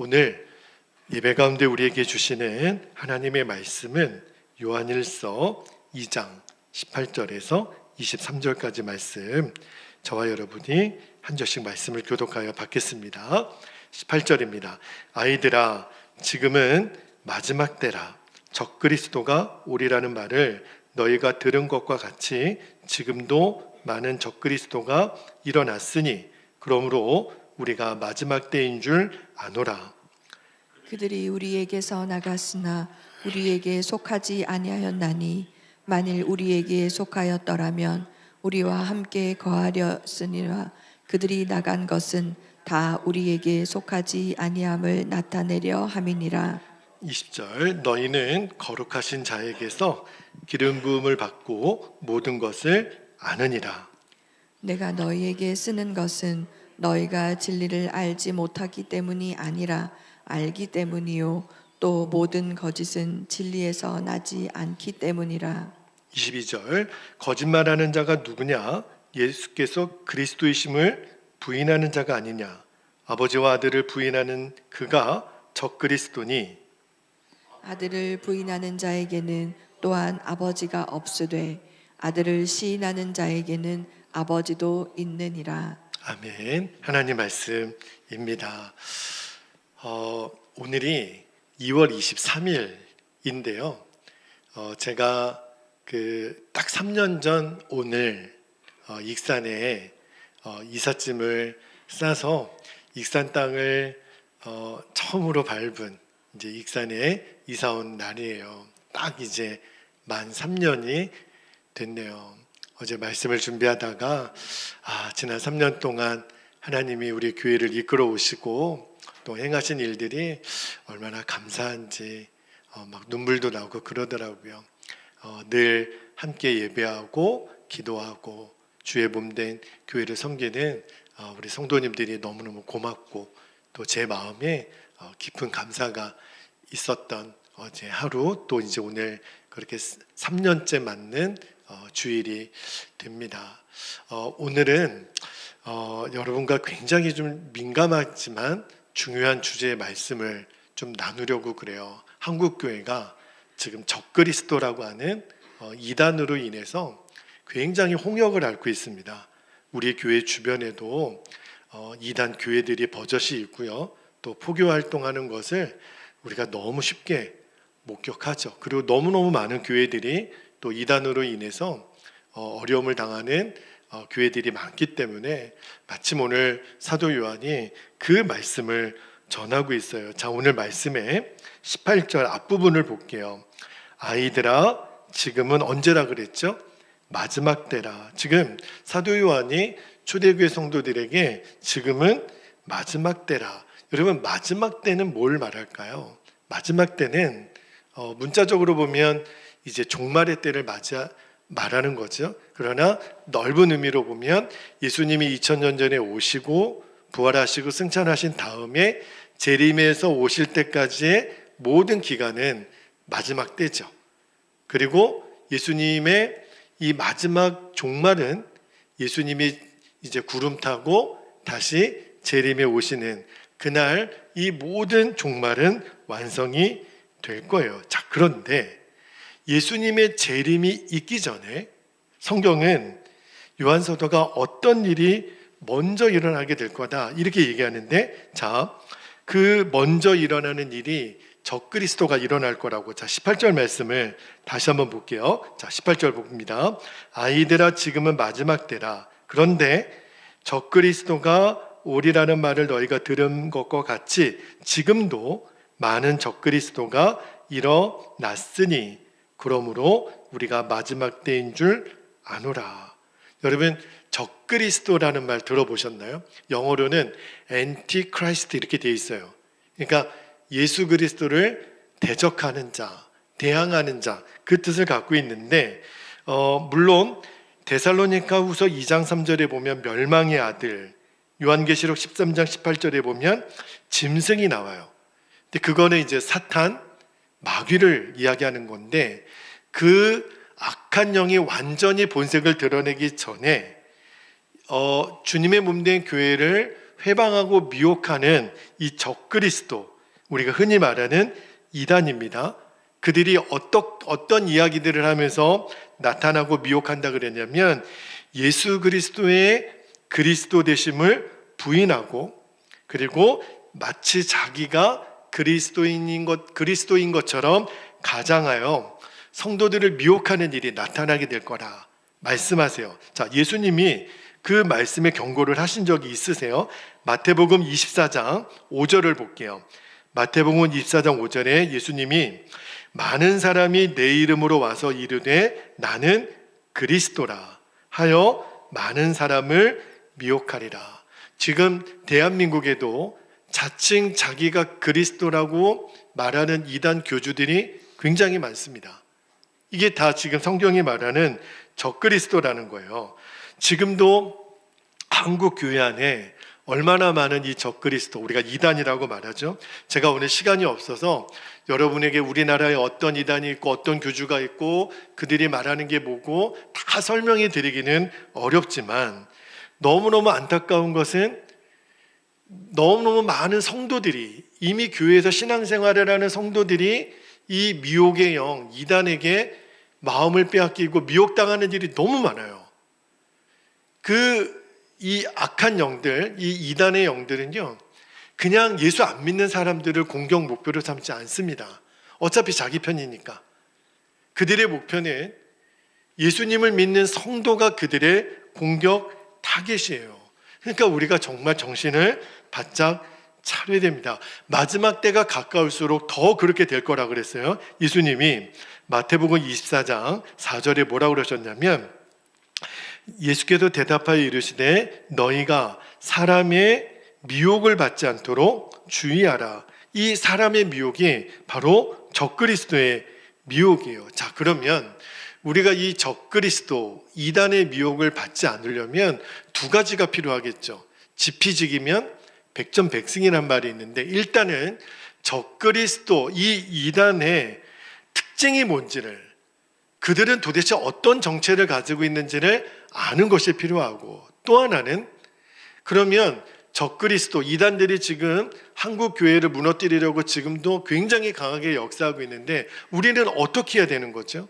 오늘 예배 가운데 우리에게 주시는 하나님의 말씀은 요한일서 2장 18절에서 23절까지 말씀, 저와 여러분이 한 절씩 말씀을 교독하여 받겠습니다. 18절입니다. 아이들아, 지금은 마지막 때라. 적그리스도가 오리라는 말을 너희가 들은 것과 같이 지금도 많은 적그리스도가 일어났으니 그러므로 우리가 마지막 때인 줄 아노라. 그들이 우리에게서 나갔으나 우리에게 속하지 아니하였나니 만일 우리에게 속하였더라면 우리와 함께 거하렸으니라. 그들이 나간 것은 다 우리에게 속하지 아니함을 나타내려 함이니라. 20절, 너희는 거룩하신 자에게서 기름 부음을 받고 모든 것을 아느니라. 내가 너희에게 쓰는 것은 너희가 진리를 알지 못하기 때문이 아니라 알기 때문이요 또 모든 거짓은 진리에서 나지 않기 때문이라. 22절, 거짓말하는 자가 누구냐? 예수께서 그리스도이심을 부인하는 자가 아니냐? 아버지와 아들을 부인하는 그가 적그리스도니. 아들을 부인하는 자에게는 또한 아버지가 없으되 아들을 시인하는 자에게는 아버지도 있느니라. 아멘. 하나님 말씀입니다. 오늘이 2월 23일인데요. 제가 딱 3년 전 오늘 익산에 이삿짐을 싸서 익산 땅을 처음으로 밟은 이제 익산에 이사 온 날이에요. 딱 이제 만 3년이 됐네요. 어제 말씀을 준비하다가 지난 3년 동안 하나님이 우리 교회를 이끌어 오시고 또 행하신 일들이 얼마나 감사한지 막 눈물도 나오고 그러더라고요. 늘 함께 예배하고 기도하고 주의 몸된 교회를 섬기는 우리 성도님들이 너무너무 고맙고 또 제 마음에 깊은 감사가 있었던 어제 하루, 또 이제 오늘 그렇게 3년째 맞는 주일이 됩니다. 오늘은 여러분과 굉장히 좀 민감하지만 중요한 주제의 말씀을 좀 나누려고 그래요. 한국교회가 지금 적그리스도라고 하는 이단으로 인해서 굉장히 홍역을 앓고 있습니다. 우리 교회 주변에도 이단 교회들이 버젓이 있고요. 또 포교 활동하는 것을 우리가 너무 쉽게 목격하죠. 그리고 너무너무 많은 교회들이 또 이단으로 인해서 어려움을 당하는 교회들이 많기 때문에 마침 오늘 사도 요한이 그 말씀을 전하고 있어요. 자, 오늘 말씀의 18절 앞부분을 볼게요. 아이들아, 지금은 언제라 그랬죠? 마지막 때라. 지금 사도 요한이 초대교회 성도들에게 지금은 마지막 때라. 여러분, 마지막 때는 뭘 말할까요? 마지막 때는 문자적으로 보면 이제 종말의 때를 말하는 거죠. 그러나 넓은 의미로 보면 예수님이 2000년 전에 오시고 부활하시고 승천하신 다음에 재림에서 오실 때까지의 모든 기간은 마지막 때죠. 그리고 예수님의 이 마지막 종말은 예수님이 이제 구름 타고 다시 재림에 오시는 그날 이 모든 종말은 완성이 될 거예요. 자, 그런데 예수님의 재림이 있기 전에 성경은 요한서도가 어떤 일이 먼저 일어나게 될 거다 이렇게 얘기하는데, 자, 그 먼저 일어나는 일이 적그리스도가 일어날 거라고. 자, 18절 말씀을 다시 한번 볼게요. 자, 18절 봅니다. 아이들아, 지금은 마지막 때라. 그런데 적그리스도가 오리라는 말을 너희가 들은 것과 같이 지금도 많은 적그리스도가 일어났으니 그러므로 우리가 마지막 때인 줄 아노라. 여러분, 적그리스도라는 말 들어보셨나요? 영어로는 엔티크라이스트 이렇게 되어 있어요. 그러니까 예수 그리스도를 대적하는 자, 대항하는 자, 그 뜻을 갖고 있는데 물론 데살로니가 후서 2장 3절에 보면 멸망의 아들, 요한계시록 13장 18절에 보면 짐승이 나와요. 근데 그거는 이제 사탄, 마귀를 이야기하는 건데 그 악한 영이 완전히 본색을 드러내기 전에 주님의 몸된 교회를 회방하고 미혹하는 이 적그리스도, 우리가 흔히 말하는 이단입니다. 그들이 어떤 이야기들을 하면서 나타나고 미혹한다 그랬냐면 예수 그리스도의 그리스도 되심을 부인하고, 그리고 마치 자기가 그리스도인 것처럼 가장하여 성도들을 미혹하는 일이 나타나게 될 거라 말씀하세요. 자, 예수님이 그 말씀에 경고를 하신 적이 있으세요? 마태복음 24장 5절을 볼게요. 마태복음 24장 5절에 예수님이 많은 사람이 내 이름으로 와서 이르되 나는 그리스도라 하여 많은 사람을 미혹하리라. 지금 대한민국에도 자칭 자기가 그리스도라고 말하는 이단 교주들이 굉장히 많습니다. 이게 다 지금 성경이 말하는 적그리스도라는 거예요. 지금도 한국 교회 안에 얼마나 많은 이 적그리스도, 우리가 이단이라고 말하죠. 제가 오늘 시간이 없어서 여러분에게 우리나라에 어떤 이단이 있고 어떤 교주가 있고 그들이 말하는 게 뭐고 다 설명해 드리기는 어렵지만, 너무너무 안타까운 것은 너무너무 많은 성도들이, 이미 교회에서 신앙생활을 하는 성도들이 이 미혹의 영, 이단에게 마음을 빼앗기고 미혹당하는 일이 너무 많아요. 이 악한 영들, 이 이단의 영들은요, 그냥 예수 안 믿는 사람들을 공격 목표로 삼지 않습니다. 어차피 자기 편이니까. 그들의 목표는 예수님을 믿는 성도가 그들의 공격 타겟이에요. 그러니까 우리가 정말 정신을 바짝 차려야 됩니다. 마지막 때가 가까울수록 더 그렇게 될 거라 그랬어요. 예수님이 마태복음 24장 4절에 뭐라고 그러셨냐면, 예수께서 대답하여 이르시되 너희가 사람의 미혹을 받지 않도록 주의하라. 이 사람의 미혹이 바로 적그리스도의 미혹이에요. 자, 그러면 우리가 이 적그리스도, 이단의 미혹을 받지 않으려면 두 가지가 필요하겠죠. 지피지기면 백전백승이란 말이 있는데, 일단은 적그리스도, 이 이단의 특징이 뭔지를, 그들은 도대체 어떤 정체를 가지고 있는지를 아는 것이 필요하고, 또 하나는 그러면 적그리스도, 이단들이 지금 한국 교회를 무너뜨리려고 지금도 굉장히 강하게 역사하고 있는데 우리는 어떻게 해야 되는 거죠?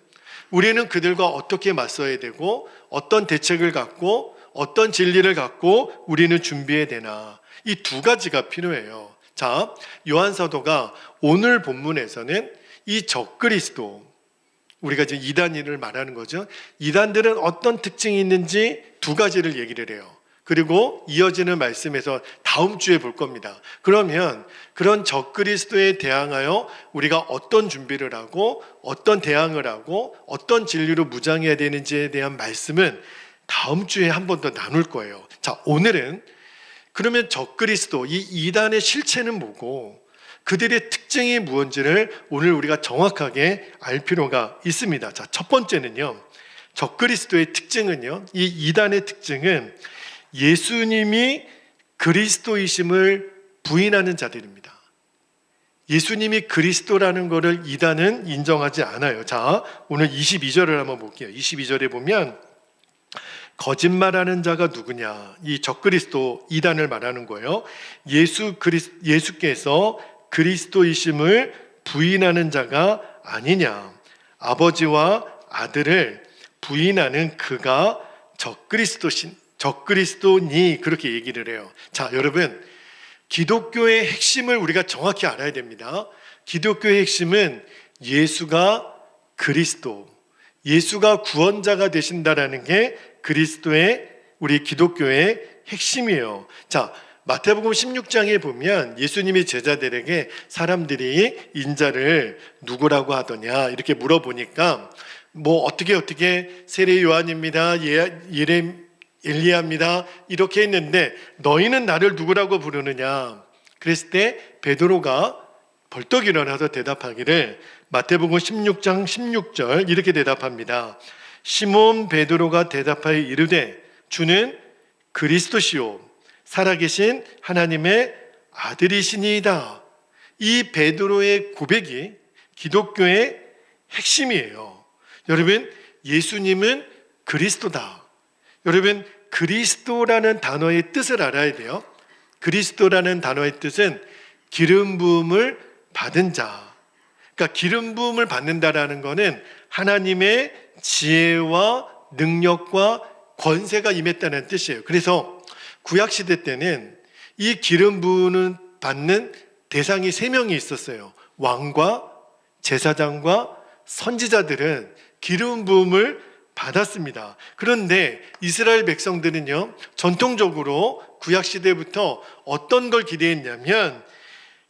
우리는 그들과 어떻게 맞서야 되고 어떤 대책을 갖고 어떤 진리를 갖고 우리는 준비해야 되나, 이 두 가지가 필요해요. 자, 요한 사도가 오늘 본문에서는 이 적그리스도, 우리가 지금 이단을 말하는 거죠. 이단들은 어떤 특징이 있는지 두 가지를 얘기를 해요. 그리고 이어지는 말씀에서 다음 주에 볼 겁니다. 그러면 그런 적그리스도에 대항하여 우리가 어떤 준비를 하고 어떤 대항을 하고 어떤 진리로 무장해야 되는지에 대한 말씀은 다음 주에 한 번 더 나눌 거예요. 자, 오늘은 그러면 적그리스도, 이 이단의 실체는 뭐고 그들의 특징이 무엇인지를 오늘 우리가 정확하게 알 필요가 있습니다. 자, 첫 번째는요, 적그리스도의 특징은요, 이 이단의 특징은 예수님이 그리스도이심을 부인하는 자들입니다. 예수님이 그리스도라는 것을 이단은 인정하지 않아요. 자, 오늘 22절을 한번 볼게요. 22절에 보면 거짓말하는 자가 누구냐? 이 적그리스도, 이단을 말하는 거예요. 예수께서 그리스도이심을 부인하는 자가 아니냐? 아버지와 아들을 부인하는 그가 적그리스도니, 그렇게 얘기를 해요. 자, 여러분, 기독교의 핵심을 우리가 정확히 알아야 됩니다. 기독교의 핵심은 예수가 그리스도, 예수가 구원자가 되신다라는 게 그리스도의, 우리 기독교의 핵심이에요. 자, 마태복음 16장에 보면 예수님이 제자들에게 사람들이 인자를 누구라고 하더냐 이렇게 물어보니까 뭐 어떻게 세례 요한입니다, 엘리야입니다 이렇게 했는데 너희는 나를 누구라고 부르느냐? 그랬을 때 베드로가 벌떡 일어나서 대답하기를, 마태복음 16장 16절 이렇게 대답합니다. 시몬 베드로가 대답하여 이르되 주는 그리스도시요 살아계신 하나님의 아들이시니이다. 이 베드로의 고백이 기독교의 핵심이에요. 여러분, 예수님은 그리스도다. 여러분, 그리스도라는 단어의 뜻을 알아야 돼요. 그리스도라는 단어의 뜻은 기름 부음을 받은 자. 그러니까 기름 부음을 받는다라는 것은 하나님의 지혜와 능력과 권세가 임했다는 뜻이에요. 그래서 구약 시대 때는 이 기름 부음을 받는 대상이 3명이 있었어요. 왕과 제사장과 선지자들은 기름 부음을 받았습니다. 그런데 이스라엘 백성들은요, 전통적으로 구약 시대부터 어떤 걸 기대했냐면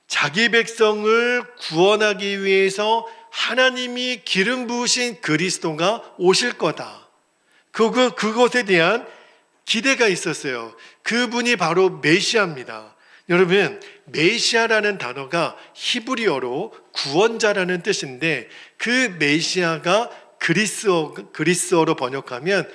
자기 백성을 구원하기 위해서 하나님이 기름 부으신 그리스도가 오실 거다. 그것에 대한 기대가 있었어요. 그분이 바로 메시아입니다. 여러분, 메시아라는 단어가 히브리어로 구원자라는 뜻인데 그 메시아가 그리스어로 번역하면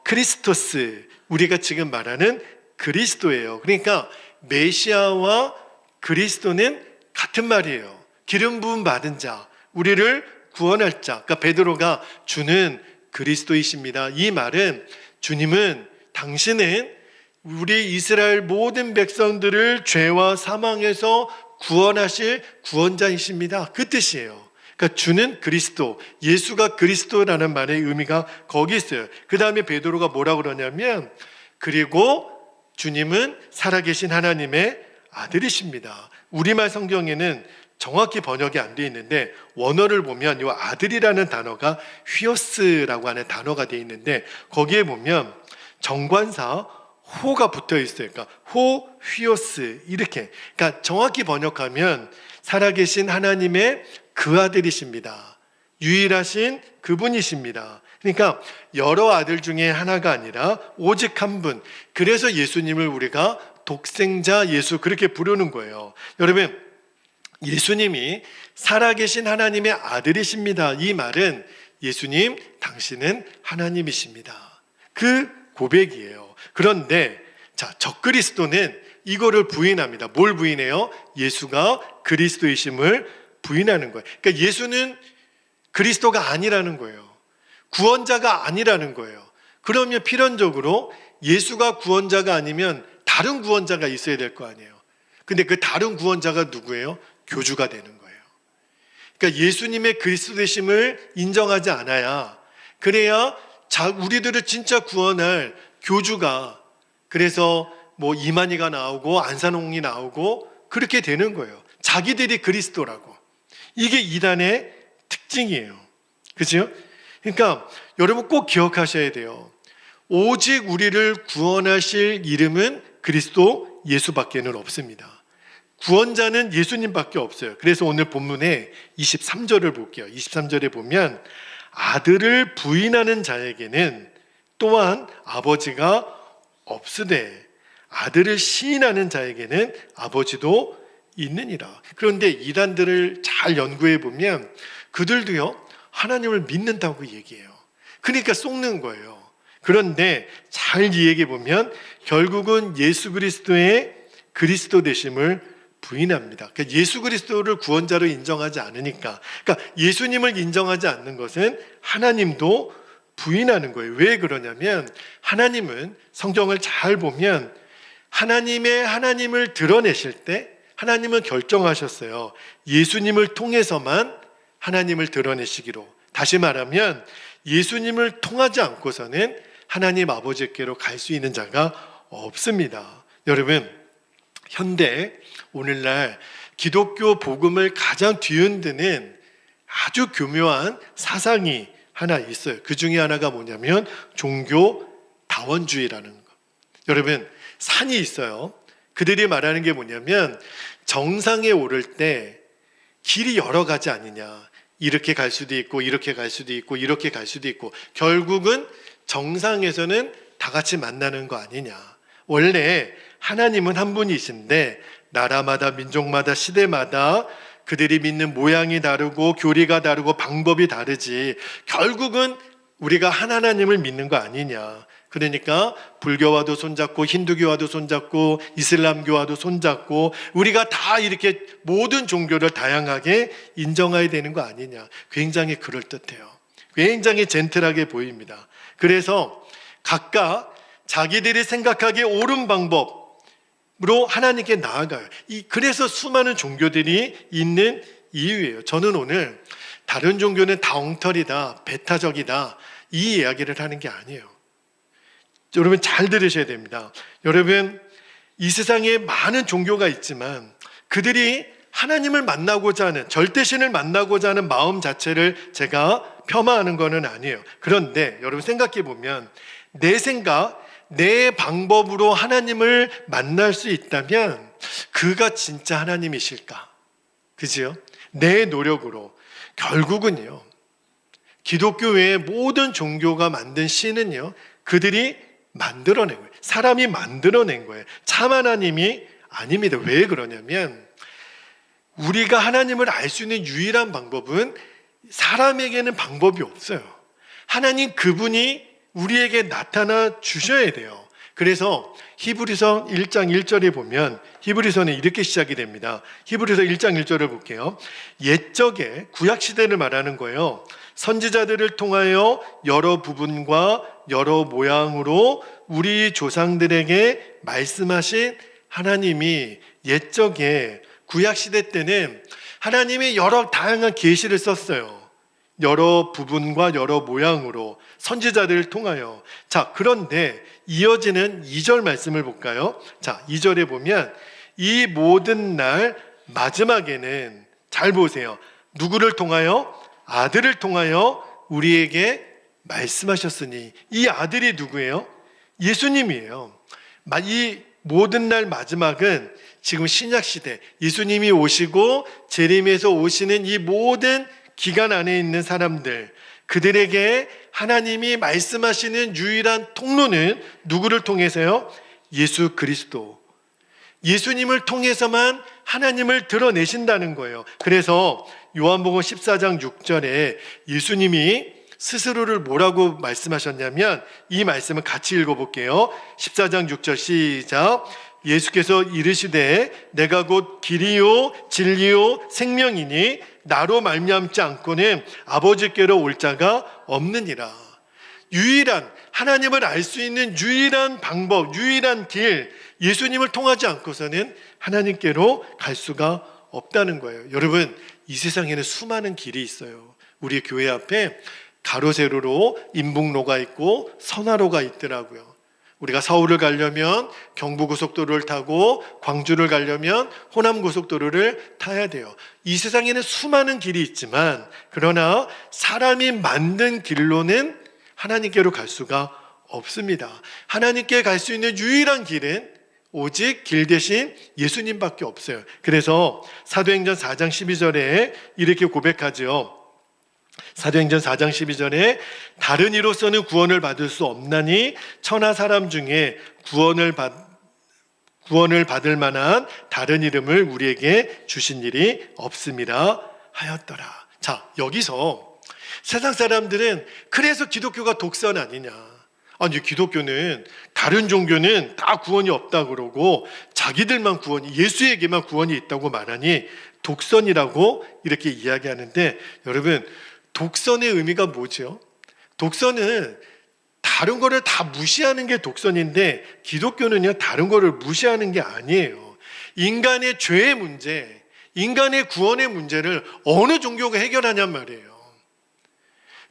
크리스토스, 우리가 지금 말하는 그리스도예요. 그러니까 메시아와 그리스도는 같은 말이에요. 기름 부음 받은 자, 우리를 구원할 자. 그러니까 베드로가 주는 그리스도이십니다. 이 말은 주님은, 당신은 우리 이스라엘 모든 백성들을 죄와 사망에서 구원하실 구원자이십니다. 그 뜻이에요. 그러니까 주는 그리스도, 예수가 그리스도라는 말의 의미가 거기 있어요. 그 다음에 베드로가 뭐라고 그러냐면 그리고 주님은 살아계신 하나님의 아들이십니다. 우리말 성경에는 정확히 번역이 안 되어 있는데 원어를 보면 이 아들이라는 단어가 휘오스라고 하는 단어가 되어 있는데 거기에 보면 정관사 호가 붙어 있어요. 그러니까 호, 휘오스 이렇게. 그러니까 정확히 번역하면 살아계신 하나님의 그 아들이십니다. 유일하신 그분이십니다. 그러니까 여러 아들 중에 하나가 아니라 오직 한 분. 그래서 예수님을 우리가 독생자 예수 그렇게 부르는 거예요. 여러분, 예수님이 살아계신 하나님의 아들이십니다. 이 말은 예수님, 당신은 하나님이십니다. 그 고백이에요. 그런데 적그리스도는 이거를 부인합니다. 뭘 부인해요? 예수가 그리스도이심을 부인하는 거예요. 그러니까 예수는 그리스도가 아니라는 거예요. 구원자가 아니라는 거예요. 그러면 필연적으로 예수가 구원자가 아니면 다른 구원자가 있어야 될 거 아니에요. 근데 그 다른 구원자가 누구예요? 교주가 되는 거예요. 그러니까 예수님의 그리스도 되심을 인정하지 않아야, 그래야 우리들을 진짜 구원할 교주가, 그래서 뭐 이만희가 나오고 안산홍이 나오고 그렇게 되는 거예요. 자기들이 그리스도라고. 이게 이단의 특징이에요. 그죠? 그러니까 여러분 꼭 기억하셔야 돼요. 오직 우리를 구원하실 이름은 그리스도 예수밖에는 없습니다. 구원자는 예수님밖에 없어요. 그래서 오늘 본문에 23절을 볼게요. 23절에 보면 아들을 부인하는 자에게는 또한 아버지가 없으되 아들을 시인하는 자에게는 아버지도 있느니라. 그런데 이단들을 잘 연구해 보면 그들도요 하나님을 믿는다고 얘기해요. 그러니까 속는 거예요. 그런데 잘 이해해 보면 결국은 예수 그리스도의 그리스도 되심을 부인합니다. 그러니까 예수 그리스도를 구원자로 인정하지 않으니까, 그러니까 예수님을 인정하지 않는 것은 하나님도 부인하는 거예요. 왜 그러냐면 하나님은 성경을 잘 보면 하나님을 드러내실 때 하나님은 결정하셨어요. 예수님을 통해서만 하나님을 드러내시기로. 다시 말하면 예수님을 통하지 않고서는 하나님 아버지께로 갈 수 있는 자가 없습니다. 여러분, 현대 오늘날 기독교 복음을 가장 뒤흔드는 아주 교묘한 사상이 하나 있어요. 그 중에 하나가 뭐냐면 종교 다원주의라는 거. 여러분, 산이 있어요. 그들이 말하는 게 뭐냐면 정상에 오를 때 길이 여러 가지 아니냐. 이렇게 갈 수도 있고 이렇게 갈 수도 있고 이렇게 갈 수도 있고 결국은 정상에서는 다 같이 만나는 거 아니냐. 원래 하나님은 한 분이신데 나라마다 민족마다 시대마다 그들이 믿는 모양이 다르고 교리가 다르고 방법이 다르지 결국은 우리가 한 하나님을 믿는 거 아니냐. 그러니까 불교와도 손잡고 힌두교와도 손잡고 이슬람교와도 손잡고 우리가 다 이렇게 모든 종교를 다양하게 인정해야 되는 거 아니냐. 굉장히 그럴듯해요. 굉장히 젠틀하게 보입니다. 그래서 각각 자기들이 생각하기에 옳은 방법, 하나님께 나아가요. 그래서 수많은 종교들이 있는 이유예요. 저는 오늘 다른 종교는 다 엉터리다, 배타적이다, 이 이야기를 하는 게 아니에요. 여러분 잘 들으셔야 됩니다. 여러분, 이 세상에 많은 종교가 있지만 그들이 하나님을 만나고자 하는, 절대신을 만나고자 하는 마음 자체를 제가 폄하하는 것은 아니에요. 그런데 여러분 생각해 보면 내 생각, 내 방법으로 하나님을 만날 수 있다면 그가 진짜 하나님이실까? 그지요? 내 노력으로. 결국은요, 기독교 외의 모든 종교가 만든 신은요, 그들이 만들어낸 거예요. 사람이 만들어낸 거예요. 참 하나님이 아닙니다. 왜 그러냐면 우리가 하나님을 알 수 있는 유일한 방법은 사람에게는 방법이 없어요. 하나님 그분이 우리에게 나타나 주셔야 돼요. 그래서 히브리서 1장 1절에 보면 히브리서는 이렇게 시작이 됩니다. 히브리서 1장 1절을 볼게요. 옛적에 구약시대를 말하는 거예요. 선지자들을 통하여 여러 부분과 여러 모양으로 우리 조상들에게 말씀하신 하나님이 옛적에 구약시대 때는 하나님이 여러 다양한 계시를 썼어요. 여러 부분과 여러 모양으로 선지자들을 통하여. 자, 그런데 이어지는 2절 말씀을 볼까요? 자, 2절에 보면 이 모든 날 마지막에는, 잘 보세요, 누구를 통하여? 아들을 통하여 우리에게 말씀하셨으니. 이 아들이 누구예요? 예수님이에요. 이 모든 날 마지막은 지금 신약시대 예수님이 오시고 재림에서 오시는 이 모든 기간 안에 있는 사람들, 그들에게 하나님이 말씀하시는 유일한 통로는 누구를 통해서요? 예수 그리스도. 예수님을 통해서만 하나님을 드러내신다는 거예요. 그래서 요한복음 14장 6절에 예수님이 스스로를 뭐라고 말씀하셨냐면, 이 말씀을 같이 읽어볼게요. 14장 6절 시작. 예수께서 이르시되 내가 곧 길이요 진리요 생명이니 나로 말미암지 않고는 아버지께로 올 자가 없느니라. 유일한, 하나님을 알 수 있는 유일한 방법, 유일한 길, 예수님을 통하지 않고서는 하나님께로 갈 수가 없다는 거예요. 여러분, 이 세상에는 수많은 길이 있어요. 우리 교회 앞에 가로세로로 인북로가 있고 선화로가 있더라고요. 우리가 서울을 가려면 경부고속도로를 타고 광주를 가려면 호남고속도로를 타야 돼요. 이 세상에는 수많은 길이 있지만, 그러나 사람이 만든 길로는 하나님께로 갈 수가 없습니다. 하나님께 갈 수 있는 유일한 길은 오직 길 대신 예수님밖에 없어요. 그래서 사도행전 4장 12절에 이렇게 고백하죠. 사도행전 4장 12절에 다른 이로서는 구원을 받을 수 없나니 천하 사람 중에 구원을 받을 만한 다른 이름을 우리에게 주신 일이 없음이라 하였더라. 자, 여기서 세상 사람들은 그래서 기독교가 독선 아니냐, 아니 기독교는 다른 종교는 다 구원이 없다 그러고 자기들만 구원이, 예수에게만 구원이 있다고 말하니 독선이라고 이렇게 이야기하는데, 여러분 독선의 의미가 뭐죠? 독선은 다른 거를 다 무시하는 게 독선인데, 기독교는요 다른 거를 무시하는 게 아니에요. 인간의 죄의 문제, 인간의 구원의 문제를 어느 종교가 해결하냔 말이에요.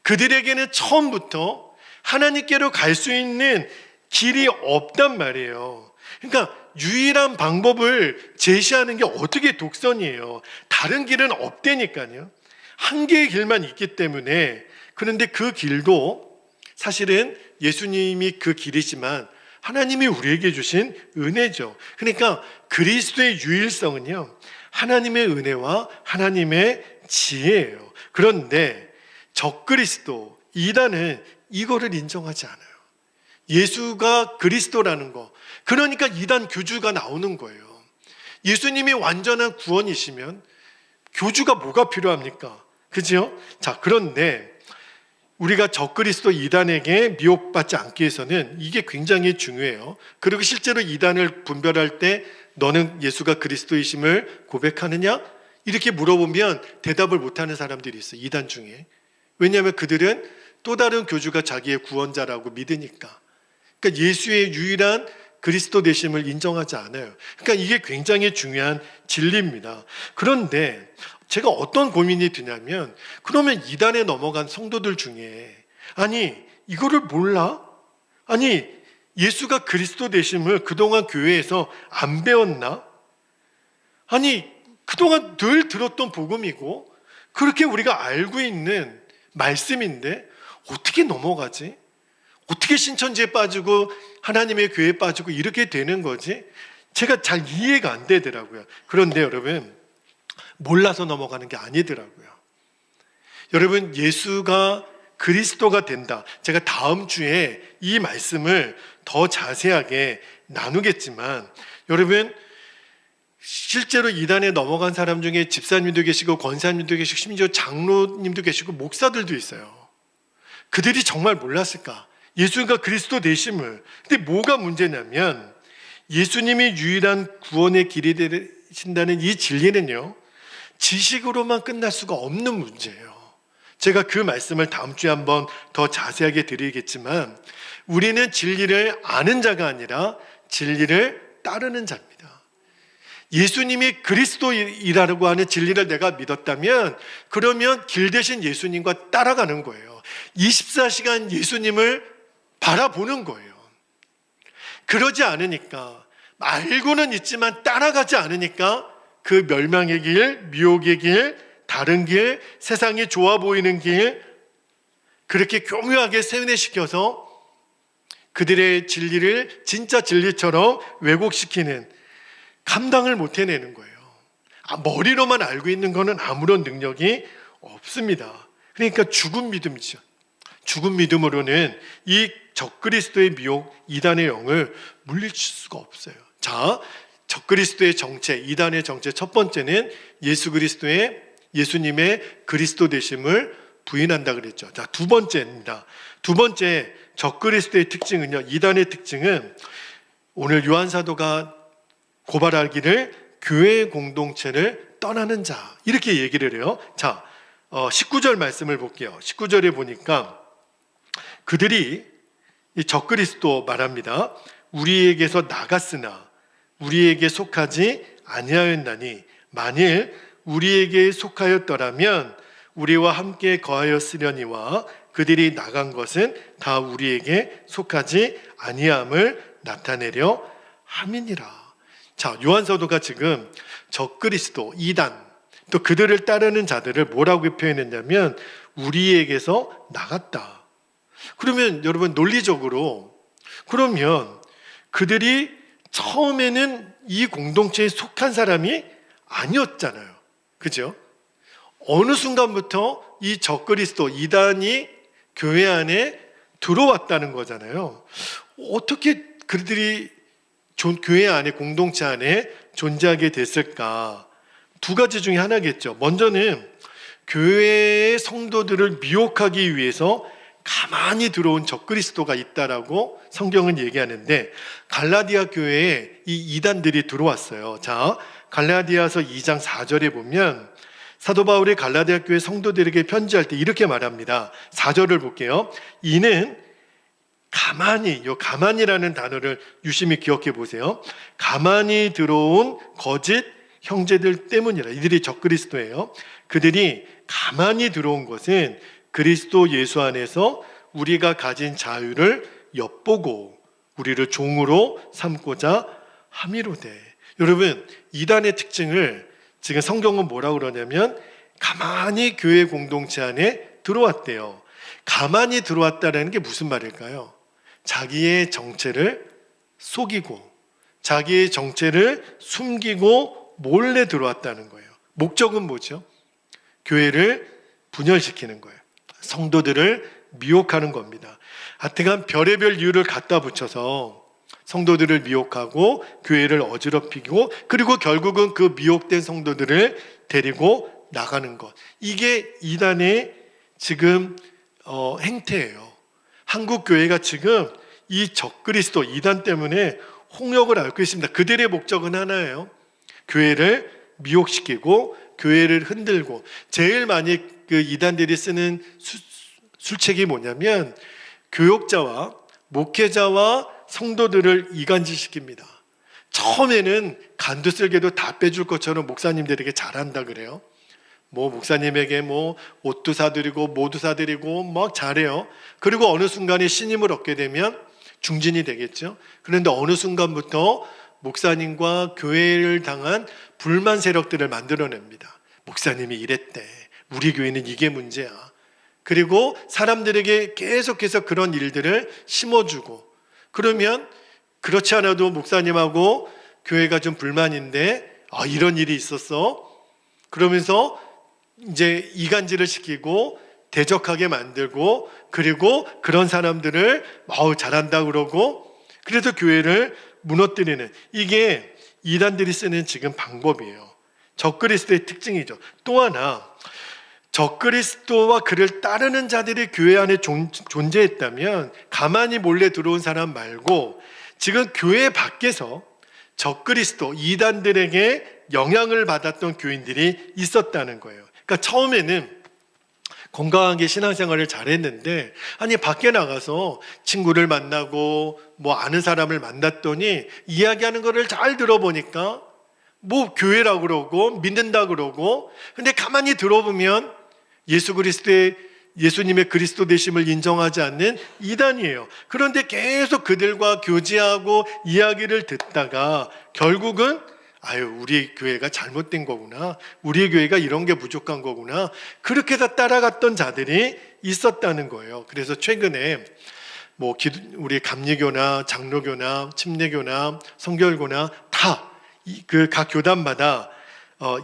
그들에게는 처음부터 하나님께로 갈 수 있는 길이 없단 말이에요. 그러니까 유일한 방법을 제시하는 게 어떻게 독선이에요? 다른 길은 없다니까요. 한 개의 길만 있기 때문에. 그런데 그 길도 사실은 예수님이 그 길이지만 하나님이 우리에게 주신 은혜죠. 그러니까 그리스도의 유일성은요 하나님의 은혜와 하나님의 지혜예요. 그런데 적그리스도, 이단은 이거를 인정하지 않아요. 예수가 그리스도라는 거. 그러니까 이단 교주가 나오는 거예요. 예수님이 완전한 구원이시면 교주가 뭐가 필요합니까? 그죠? 자, 그런데 우리가 적그리스도 이단에게 미혹받지 않기 위해서는 이게 굉장히 중요해요. 그리고 실제로 이단을 분별할 때 너는 예수가 그리스도이심을 고백하느냐? 이렇게 물어보면 대답을 못하는 사람들이 있어요. 이단 중에. 왜냐하면 그들은 또 다른 교주가 자기의 구원자라고 믿으니까. 그러니까 예수의 유일한 그리스도 되심을 인정하지 않아요. 그러니까 이게 굉장히 중요한 진리입니다. 그런데 제가 어떤 고민이 드냐면, 그러면 이단에 넘어간 성도들 중에, 아니 이거를 몰라? 아니 예수가 그리스도 되심을 그동안 교회에서 안 배웠나? 아니 그동안 늘 들었던 복음이고 그렇게 우리가 알고 있는 말씀인데 어떻게 넘어가지? 어떻게 신천지에 빠지고 하나님의 교회에 빠지고 이렇게 되는 거지? 제가 잘 이해가 안 되더라고요. 그런데 여러분, 몰라서 넘어가는 게 아니더라고요. 여러분, 예수가 그리스도가 된다. 제가 다음 주에 이 말씀을 더 자세하게 나누겠지만, 여러분, 실제로 이단에 넘어간 사람 중에 집사님도 계시고 권사님도 계시고 심지어 장로님도 계시고 목사들도 있어요. 그들이 정말 몰랐을까? 예수가 그리스도 되심을. 근데 뭐가 문제냐면, 예수님이 유일한 구원의 길이 되신다는 이 진리는요, 지식으로만 끝날 수가 없는 문제예요. 제가 그 말씀을 다음 주에 한번 더 자세하게 드리겠지만, 우리는 진리를 아는 자가 아니라 진리를 따르는 자입니다. 예수님이 그리스도이라고 하는 진리를 내가 믿었다면, 그러면 길 대신 예수님과 따라가는 거예요. 24시간 예수님을 바라보는 거예요. 그러지 않으니까, 알고는 있지만 따라가지 않으니까 그 멸망의 길, 미혹의 길, 다른 길, 세상이 좋아 보이는 길, 그렇게 교묘하게 세뇌시켜서 그들의 진리를 진짜 진리처럼 왜곡시키는, 감당을 못 해내는 거예요. 머리로만 알고 있는 것은 아무런 능력이 없습니다. 그러니까 죽은 믿음이죠. 죽은 믿음으로는 이 적그리스도의 미혹, 이단의 영을 물리칠 수가 없어요. 자, 적그리스도의 정체, 이단의 정체 첫 번째는 예수님의 그리스도 되심을 부인한다 그랬죠. 자, 두 번째입니다. 두 번째 적그리스도의 특징은요, 이단의 특징은 오늘 요한 사도가 고발하기를 교회 공동체를 떠나는 자, 이렇게 얘기를 해요. 자, 19절 말씀을 볼게요. 19절에 보니까 그들이 이 적그리스도 말합니다. 우리에게서 나갔으나 우리에게 속하지 아니하였나니 만일 우리에게 속하였더라면 우리와 함께 거하였으려니와 그들이 나간 것은 다 우리에게 속하지 아니함을 나타내려 함이니라. 자, 요한 사도가 지금 적그리스도, 이단, 또 그들을 따르는 자들을 뭐라고 표현했냐면 우리에게서 나갔다. 그러면 여러분, 논리적으로 그러면 그들이 처음에는 이 공동체에 속한 사람이 아니었잖아요. 그죠? 어느 순간부터 이 적그리스도, 이단이 교회 안에 들어왔다는 거잖아요. 어떻게 그들이 교회 안에, 공동체 안에 존재하게 됐을까? 두 가지 중에 하나겠죠. 먼저는 교회의 성도들을 미혹하기 위해서 가만히 들어온 적그리스도가 있다라고 성경은 얘기하는데, 갈라디아 교회에 이 이단들이 들어왔어요. 자, 갈라디아서 2장 4절에 보면 사도 바울이 갈라디아 교회 성도들에게 편지할 때 이렇게 말합니다. 4절을 볼게요. 이는 가만히라는 단어를 유심히 기억해 보세요. 가만히 들어온 거짓 형제들 때문이라. 이들이 적그리스도예요. 그들이 가만히 들어온 것은 그리스도 예수 안에서 우리가 가진 자유를 엿보고 우리를 종으로 삼고자 함이로되. 여러분, 이단의 특징을 지금 성경은 뭐라고 그러냐면 가만히 교회 공동체 안에 들어왔대요. 가만히 들어왔다는 게 무슨 말일까요? 자기의 정체를 속이고 자기의 정체를 숨기고 몰래 들어왔다는 거예요. 목적은 뭐죠? 교회를 분열시키는 거예요. 성도들을 미혹하는 겁니다. 하여간 별의별 이유를 갖다 붙여서 성도들을 미혹하고 교회를 어지럽히고, 그리고 결국은 그 미혹된 성도들을 데리고 나가는 것. 이게 이단의 지금 행태예요. 한국 교회가 지금 이 적그리스도, 이단 때문에 홍역을 앓고 있습니다. 그들의 목적은 하나예요. 교회를 미혹시키고 교회를 흔들고. 제일 많이 그 이단들이 쓰는 술책이 뭐냐면 교역자와 목회자와 성도들을 이간질시킵니다. 처음에는 간도 쓸개도 다 빼줄 것처럼 목사님들에게 잘한다 그래요. 뭐 목사님에게 뭐 옷도 사드리고 뭐도 사드리고 막 잘해요. 그리고 어느 순간에 신임을 얻게 되면 중진이 되겠죠. 그런데 어느 순간부터 목사님과 교회를 당한 불만 세력들을 만들어냅니다. 목사님이 이랬대. 우리 교회는 이게 문제야. 그리고 사람들에게 계속해서 그런 일들을 심어주고, 그러면 그렇지 않아도 목사님하고 교회가 좀 불만인데 이런 일이 있었어. 그러면서 이제 이간질을 시키고 대적하게 만들고, 그리고 그런 사람들을 잘한다 그러고, 그래서 교회를 무너뜨리는, 이게 이단들이 쓰는 지금 방법이에요. 적그리스도의 특징이죠. 또 하나, 적그리스도와 그를 따르는 자들이 교회 안에 존재했다면 가만히 몰래 들어온 사람 말고 지금 교회 밖에서 적그리스도, 이단들에게 영향을 받았던 교인들이 있었다는 거예요. 그러니까 처음에는 건강하게 신앙생활을 잘했는데, 아니 밖에 나가서 친구를 만나고 뭐 아는 사람을 만났더니 이야기하는 거를 잘 들어보니까 뭐 교회라고 그러고 믿는다 그러고, 근데 가만히 들어보면 예수님의 그리스도 되심을 인정하지 않는 이단이에요. 그런데 계속 그들과 교제하고 이야기를 듣다가 결국은 우리 교회가 잘못된 거구나, 우리 교회가 이런 게 부족한 거구나, 그렇게 해서 따라갔던 자들이 있었다는 거예요. 그래서 최근에 뭐 우리 감리교나 장로교나 침례교나 성결교나 다 그 각 교단마다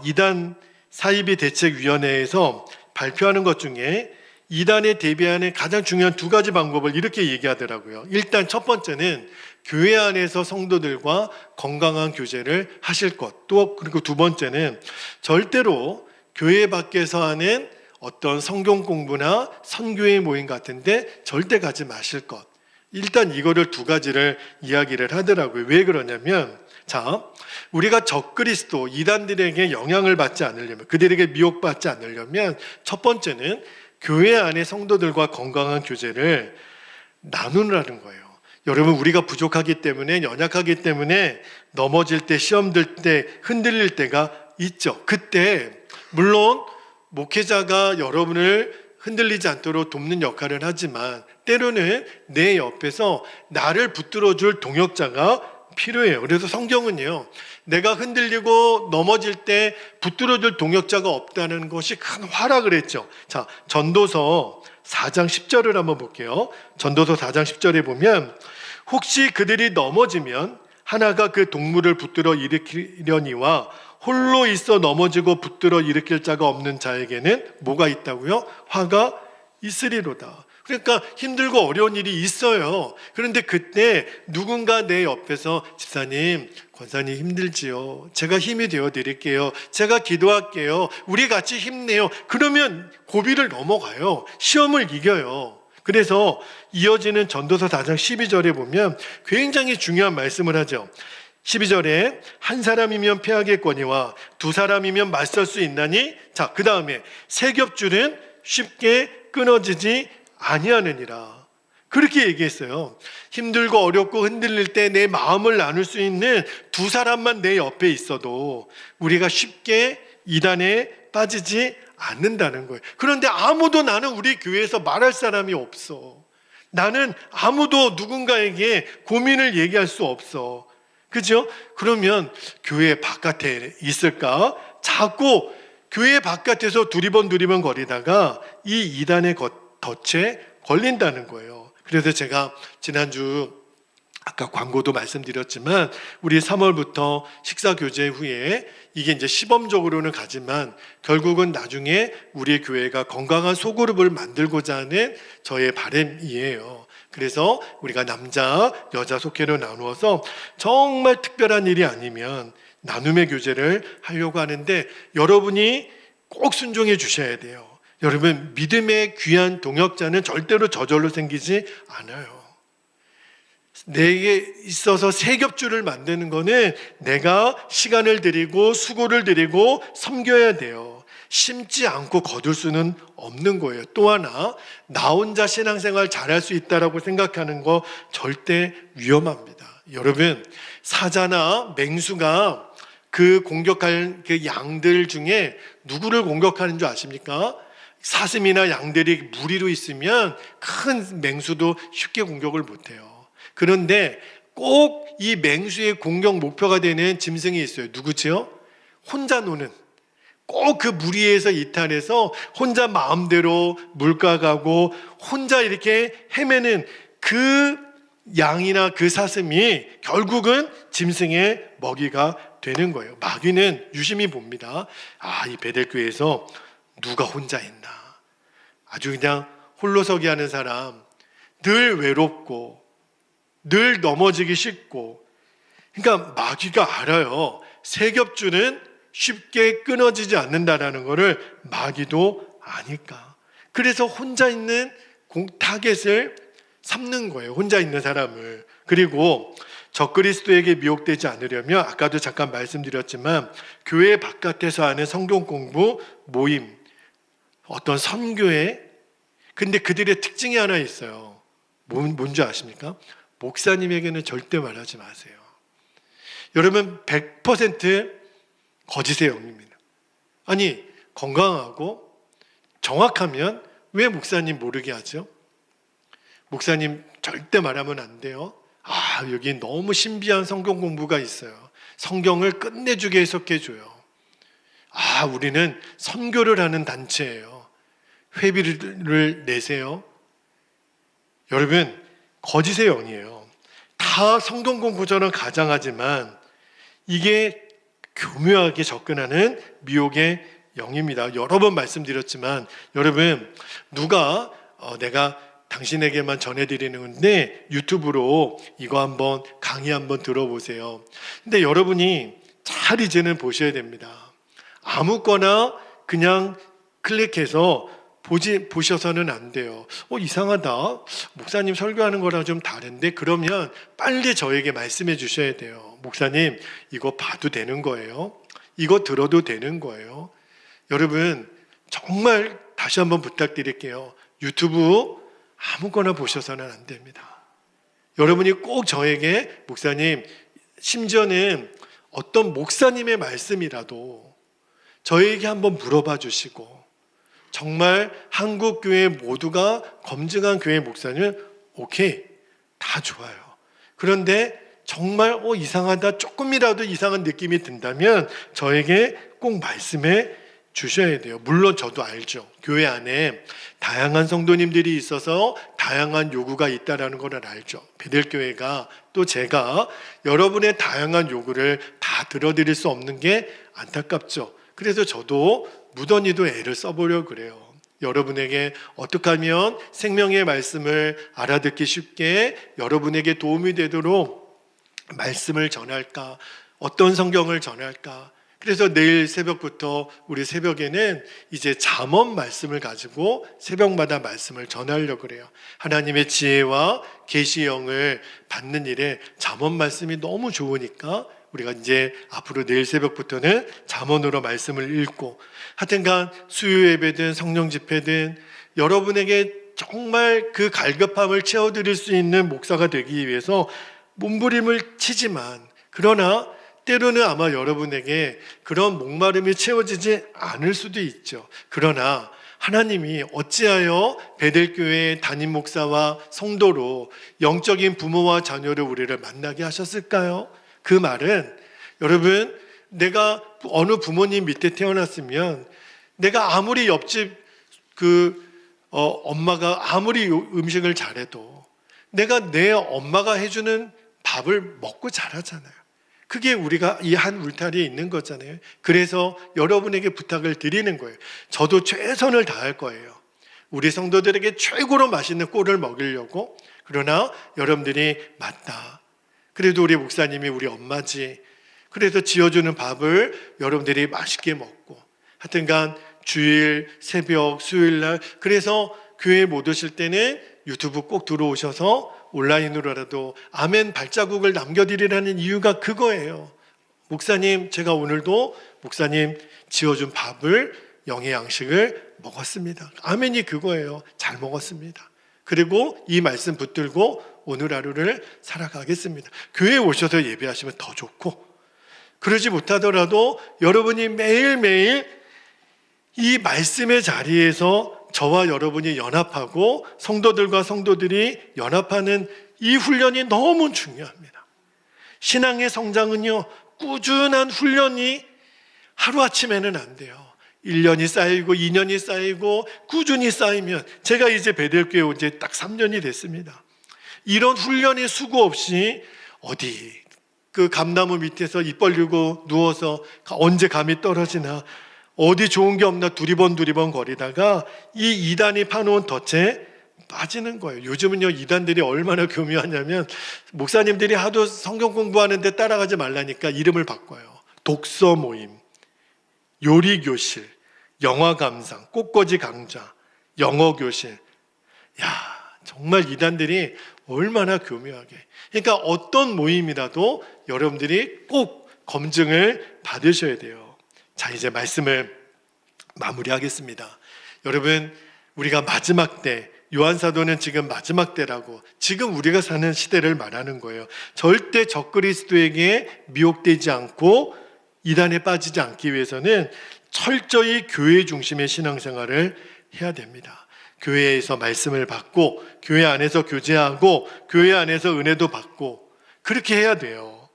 이단 사이비 대책위원회에서 발표하는 것 중에 이단에 대비하는 가장 중요한 두 가지 방법을 이렇게 얘기하더라고요. 일단 첫 번째는 교회 안에서 성도들과 건강한 교제를 하실 것. 또 그리고 두 번째는 절대로 교회 밖에서 하는 어떤 성경 공부나 선교회 모임 같은데 절대 가지 마실 것. 일단 이거를 두 가지를 이야기를 하더라고요. 왜 그러냐면, 우리가 적그리스도, 이단들에게 영향을 받지 않으려면, 그들에게 미혹받지 않으려면 첫 번째는 교회 안에 성도들과 건강한 교제를 나누라는 거예요. 여러분, 우리가 부족하기 때문에, 연약하기 때문에 넘어질 때, 시험 들 때, 흔들릴 때가 있죠. 그때 물론 목회자가 여러분을 흔들리지 않도록 돕는 역할을 하지만 때로는 내 옆에서 나를 붙들어줄 동역자가 필요해요. 그래서 성경은요, 내가 흔들리고 넘어질 때 붙들어줄 동역자가 없다는 것이 큰 화락을 했죠. 전도서 4장 10절을 한번 볼게요. 전도서 4장 10절에 보면, 혹시 그들이 넘어지면 하나가 그 동물을 붙들어 일으키려니와 홀로 있어 넘어지고 붙들어 일으킬 자가 없는 자에게는 뭐가 있다고요? 화가 있으리로다. 그러니까 힘들고 어려운 일이 있어요. 그런데 그때 누군가 내 옆에서, 집사님, 권사님 힘들지요, 제가 힘이 되어 드릴게요, 제가 기도할게요, 우리 같이 힘내요. 그러면 고비를 넘어가요. 시험을 이겨요. 그래서 이어지는 전도서 4장 12절에 보면 굉장히 중요한 말씀을 하죠. 12절에 한 사람이면 패하겠거니와 두 사람이면 맞설 수 있나니, 그 다음에 세 겹줄은 쉽게 끊어지지 아니하느니라. 그렇게 얘기했어요. 힘들고 어렵고 흔들릴 때 내 마음을 나눌 수 있는 두 사람만 내 옆에 있어도 우리가 쉽게 이단에 빠지지 않는다는 거예요. 그런데 아무도 나는 우리 교회에서 말할 사람이 없어. 나는 아무도 누군가에게 고민을 얘기할 수 없어. 그죠? 그러면 교회 바깥에 있을까? 자꾸 교회 바깥에서 두리번 거리다가 이 이단의 덫에 걸린다는 거예요. 그래서 제가 지난주 아까 광고도 말씀드렸지만 우리 3월부터 식사교제 후에 이게 이제 시범적으로는 가지만 결국은 나중에 우리 교회가 건강한 소그룹을 만들고자 하는 저의 바람이에요. 그래서 우리가 남자, 여자 속회로 나누어서 정말 특별한 일이 아니면 나눔의 교제를 하려고 하는데 여러분이 꼭 순종해 주셔야 돼요. 여러분, 믿음의 귀한 동역자는 절대로 저절로 생기지 않아요. 내게 있어서 세 겹줄을 만드는 거는 내가 시간을 들이고 수고를 들이고 섬겨야 돼요. 심지 않고 거둘 수는 없는 거예요. 또 하나, 나 혼자 신앙생활 잘할 수 있다라고 생각하는 거 절대 위험합니다. 여러분, 사자나 맹수가 그 공격할 그 양들 중에 누구를 공격하는 줄 아십니까? 사슴이나 양들이 무리로 있으면 큰 맹수도 쉽게 공격을 못해요. 그런데 꼭 이 맹수의 공격 목표가 되는 짐승이 있어요. 누구지요? 혼자 노는, 꼭 그 무리에서 이탈해서 혼자 마음대로 물가가고 혼자 이렇게 헤매는 그 양이나 그 사슴이 결국은 짐승의 먹이가 되는 거예요. 마귀는 유심히 봅니다. 이 베델교회에서 누가 혼자 있나, 아주 그냥 홀로서기 하는 사람, 늘 외롭고 늘 넘어지기 쉽고. 그러니까 마귀가 알아요. 세겹줄은 쉽게 끊어지지 않는다라는 것을 마귀도 아니까. 그래서 혼자 있는 타겟을 삼는 거예요. 혼자 있는 사람을. 그리고 적그리스도에게 미혹되지 않으려면 아까도 잠깐 말씀드렸지만 교회 바깥에서 하는 성경 공부 모임, 어떤 선교회. 근데 그들의 특징이 하나 있어요. 뭔지 아십니까? 목사님에게는 절대 말하지 마세요. 여러분, 100% 거짓의 영입니다. 아니, 건강하고 정확하면 왜 목사님 모르게 하죠? 목사님 절대 말하면 안 돼요. 여기 너무 신비한 성경 공부가 있어요. 성경을 끝내주게 해석해줘요. 우리는 선교를 하는 단체예요. 회비를 내세요. 여러분, 거짓의 영이에요. 다 성경 공부처럼 가장하지만 이게 교묘하게 접근하는 미혹의 영입니다. 여러 번 말씀드렸지만 여러분, 누가 내가 당신에게만 전해드리는 건데 유튜브로 이거 한번 강의 한번 들어보세요. 근데 여러분이 잘 이제는 보셔야 됩니다. 아무거나 그냥 클릭해서 보셔서는 안 돼요. 이상하다. 목사님 설교하는 거랑 좀 다른데, 그러면 빨리 저에게 말씀해 주셔야 돼요. 목사님, 이거 봐도 되는 거예요? 이거 들어도 되는 거예요? 여러분, 정말 다시 한번 부탁드릴게요. 유튜브 아무거나 보셔서는 안 됩니다. 여러분이 꼭 저에게, 목사님, 심지어는 어떤 목사님의 말씀이라도 저에게 한번 물어봐 주시고, 정말 한국 교회 모두가 검증한 교회 목사는 오케이, 다 좋아요. 그런데 정말 이상하다, 조금이라도 이상한 느낌이 든다면 저에게 꼭 말씀해 주셔야 돼요. 물론 저도 알죠. 교회 안에 다양한 성도님들이 있어서 다양한 요구가 있다는 걸 알죠. 베델교회가 또 제가 여러분의 다양한 요구를 다 들어드릴 수 없는 게 안타깝죠. 그래서 저도 무던히도 애를 써보려고 그래요. 여러분에게 어떻게 하면 생명의 말씀을 알아듣기 쉽게 여러분에게 도움이 되도록 말씀을 전할까, 어떤 성경을 전할까. 그래서 내일 새벽부터 우리 새벽에는 이제 잠언 말씀을 가지고 새벽마다 말씀을 전하려고 그래요. 하나님의 지혜와 계시의 영을 받는 일에 잠언 말씀이 너무 좋으니까 우리가 이제 앞으로 내일 새벽부터는 잠언으로 말씀을 읽고, 하여튼간 수요 예배든 성령 집회든 여러분에게 정말 그 갈급함을 채워드릴 수 있는 목사가 되기 위해서 몸부림을 치지만, 그러나 때로는 아마 여러분에게 그런 목마름이 채워지지 않을 수도 있죠. 그러나 하나님이 어찌하여 베델교회의 담임 목사와 성도로 영적인 부모와 자녀를 우리를 만나게 하셨을까요? 그 말은, 여러분, 내가 어느 부모님 밑에 태어났으면 내가 아무리 옆집 엄마가 아무리 음식을 잘해도 내가 내 엄마가 해주는 밥을 먹고 자라잖아요. 그게 우리가 이 한 울타리에 있는 거잖아요. 그래서 여러분에게 부탁을 드리는 거예요. 저도 최선을 다할 거예요. 우리 성도들에게 최고로 맛있는 꼴을 먹이려고. 그러나 여러분들이 맞다, 그래도 우리 목사님이 우리 엄마지, 그래서 지어주는 밥을 여러분들이 맛있게 먹고, 하여튼간 주일, 새벽, 수요일날, 그래서 교회에 못 오실 때는 유튜브 꼭 들어오셔서 온라인으로라도 아멘 발자국을 남겨드리라는 이유가 그거예요. 목사님, 제가 오늘도 목사님 지어준 밥을 영의 양식을 먹었습니다. 아멘이 그거예요. 잘 먹었습니다. 그리고 이 말씀 붙들고 오늘 하루를 살아가겠습니다. 교회에 오셔서 예배하시면 더 좋고, 그러지 못하더라도 여러분이 매일매일 이 말씀의 자리에서 저와 여러분이 연합하고 성도들과 성도들이 연합하는 이 훈련이 너무 중요합니다. 신앙의 성장은요, 꾸준한 훈련이 하루아침에는 안 돼요. 1년이 쌓이고 2년이 쌓이고 꾸준히 쌓이면, 제가 이제 베델교회 온 지 딱 3년이 됐습니다. 이런 훈련이 수고 없이 어디 그 감나무 밑에서 입 벌리고 누워서 언제 감이 떨어지나, 어디 좋은 게 없나 두리번 거리다가 이 이단이 파놓은 덫에 빠지는 거예요. 요즘은요, 이단들이 얼마나 교묘하냐면 목사님들이 하도 성경 공부하는데 따라가지 말라니까 이름을 바꿔요. 독서 모임, 요리 교실, 영화 감상, 꽃꽂이 강좌, 영어 교실. 야, 정말 이단들이 얼마나 교묘하게. 그러니까 어떤 모임이라도 여러분들이 꼭 검증을 받으셔야 돼요. 자, 이제 말씀을 마무리하겠습니다. 여러분, 우리가 마지막 때, 요한사도는 지금 마지막 때라고, 지금 우리가 사는 시대를 말하는 거예요. 절대 적그리스도에게 미혹되지 않고 이단에 빠지지 않기 위해서는 철저히 교회 중심의 신앙생활을 해야 됩니다. 교회에서 말씀을 받고, 교회 안에서 교제하고, 교회 안에서 은혜도 받고, 그렇게 해야 돼요.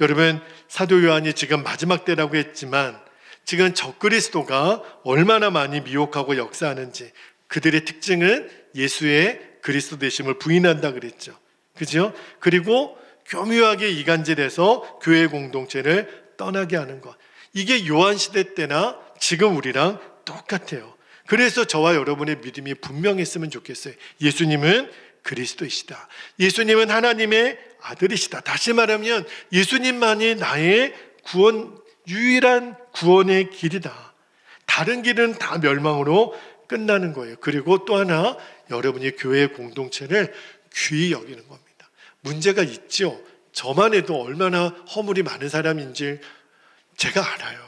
여러분, 사도 요한이 지금 마지막 때라고 했지만 지금 적그리스도가 얼마나 많이 미혹하고 역사하는지, 그들의 특징은 예수의 그리스도 되심을 부인한다 그랬죠. 그죠? 그리고 교묘하게 이간질해서 교회 공동체를 떠나게 하는 것. 이게 요한 시대 때나 지금 우리랑 똑같아요. 그래서 저와 여러분의 믿음이 분명했으면 좋겠어요. 예수님은 그리스도이시다. 예수님은 하나님의 아들이시다. 다시 말하면 예수님만이 나의 구원, 유일한 구원의 길이다. 다른 길은 다 멸망으로 끝나는 거예요. 그리고 또 하나, 여러분이 교회 공동체를 귀히 여기는 겁니다. 문제가 있죠. 저만 해도 얼마나 허물이 많은 사람인지 제가 알아요.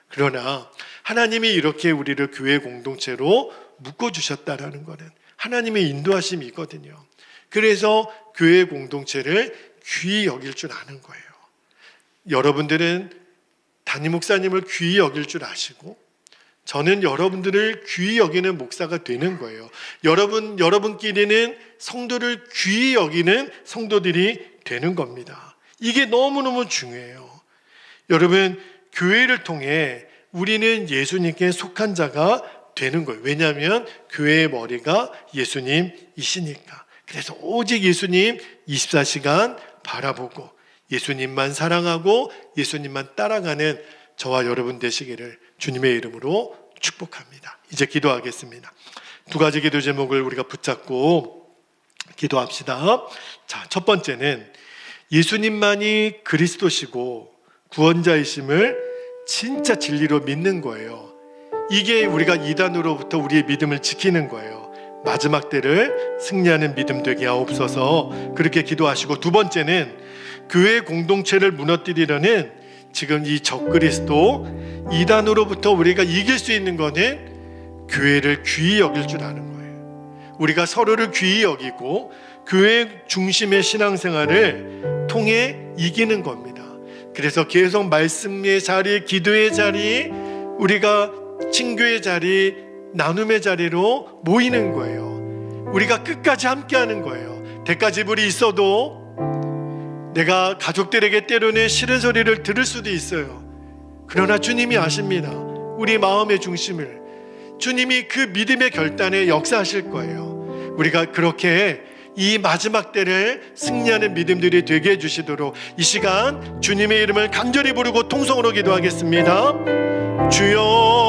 그러나 하나님이 이렇게 우리를 교회 공동체로 묶어주셨다라는 것은 하나님의 인도하심이거든요. 그래서 교회 공동체를 귀히 여길 줄 아는 거예요. 여러분들은 담임 목사님을 귀히 여길 줄 아시고, 저는 여러분들을 귀히 여기는 목사가 되는 거예요. 여러분끼리는 성도를 귀히 여기는 성도들이 되는 겁니다. 이게 너무너무 중요해요. 여러분, 교회를 통해 우리는 예수님께 속한 자가 되는 거예요. 왜냐하면 교회의 머리가 예수님이시니까. 그래서 오직 예수님 24시간 바라보고 예수님만 사랑하고 예수님만 따라가는 저와 여러분 되시기를 주님의 이름으로 축복합니다. 이제 기도하겠습니다. 두 가지 기도 제목을 우리가 붙잡고 기도합시다. 자, 첫 번째는 예수님만이 그리스도시고 구원자이심을 진짜 진리로 믿는 거예요. 이게 우리가 이단으로부터 우리의 믿음을 지키는 거예요. 마지막 때를 승리하는 믿음 되게 하옵소서. 그렇게 기도하시고, 두 번째는 교회 공동체를 무너뜨리려는 지금 이 적그리스도 이단으로부터 우리가 이길 수 있는 거는 교회를 귀히 여길 줄 아는 거예요. 우리가 서로를 귀히 여기고 교회 중심의 신앙생활을 통해 이기는 겁니다. 그래서 계속 말씀의 자리, 기도의 자리, 우리가 친교의 자리, 나눔의 자리로 모이는 거예요. 우리가 끝까지 함께하는 거예요. 대가지불이 있어도 내가 가족들에게 때로는 싫은 소리를 들을 수도 있어요. 그러나 주님이 아십니다. 우리 마음의 중심을. 주님이 그 믿음의 결단에 역사하실 거예요. 우리가 그렇게 이 마지막 때를 승리하는 믿음들이 되게 해주시도록 이 시간 주님의 이름을 간절히 부르고 통성으로 기도하겠습니다. 주여